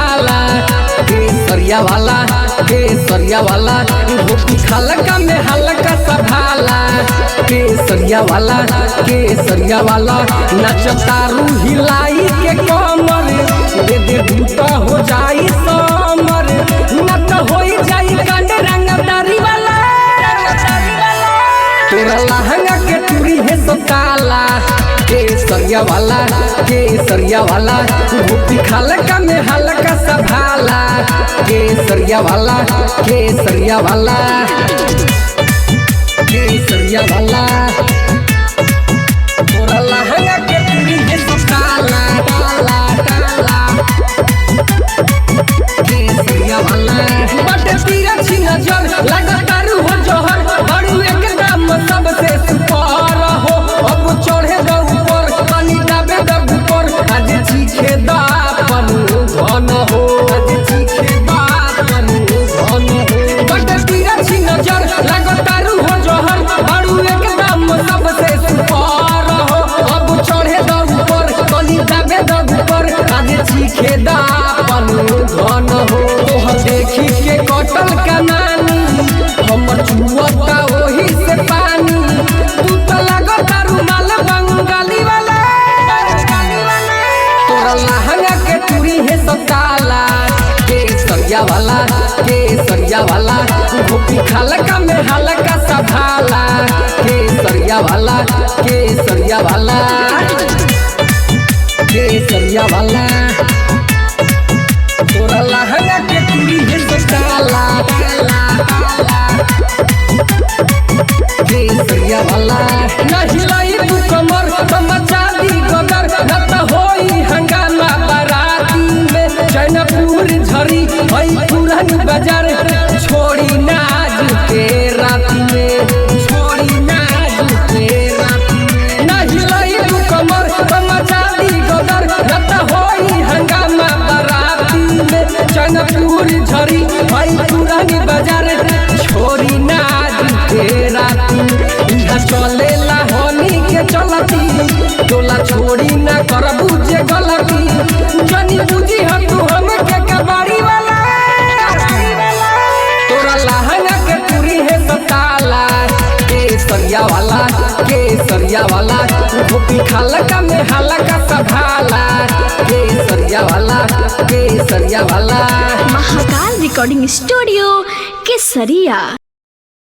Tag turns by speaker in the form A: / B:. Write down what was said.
A: भाला केसरिया वाला धोती हल्का में हल्का सा भाला केसरिया वाला नचतारू हिलाई के कमर दे दे बूटा हो जाई समर नट हो जाई कंड रंगदारी वाला तोरा लहंगा के चूड़ी है सताला केसरिया वाला धोती हल्का में हल्का सा भाला केसरिया वाला तोरा लहंगा के चूड़ी है सताला केसरिया वाला बटे तीरा छी नजर लगातारू हो जोहर बड़ू एकदम सबसे सुपर हो अब चढ़े दो ऊपर पानी डाबे दो ऊपर आज चीखे दापन घन हो बटे तीरा छी नजर लगातारू हो जोहर बड़ू एकदम सबसे सुपर हो अब चढ़े दो ऊपर पानी डाबे दो ऊपर आज चीखे दापन घन हो तोहर देखी के कटल कनानी हमर छुअता ओही से पानी तू तो लगता रुमाल बंगाली वाला तोरा लहंगा के चूड़ी है सताला केसरिया वाला धोती हल्का में हल्का सा भाला केसरिया वाला तोरा लहंगा के चूड़ी है सताला केसरिया वाला नहीं लाई तू कमर तो मचा दी गदर न तो होई हंगामा बाराती में चैनपुर झरी हई पुरानी बाजार छोड़ी नाज के राती में नहीं लाई तू कमर तो मचा दी गदर न तो होई हंगामा बाराती में चैनपुर झरी हई पुरानी बाजार छोड़ी नाज के राती इहा चलेला होनी के चलती टोला छोड़ी ना करबू जे गलती जनी बुझी हम तू हम के कबाड़ी वाला तोरा लहंगा के चूड़ी है सताला केसरिया वाला धोती हल्का में हल्का सा भाला केसरिया वाला
B: महाकाल रिकॉर्डिंग स्टूडियो केसरिया।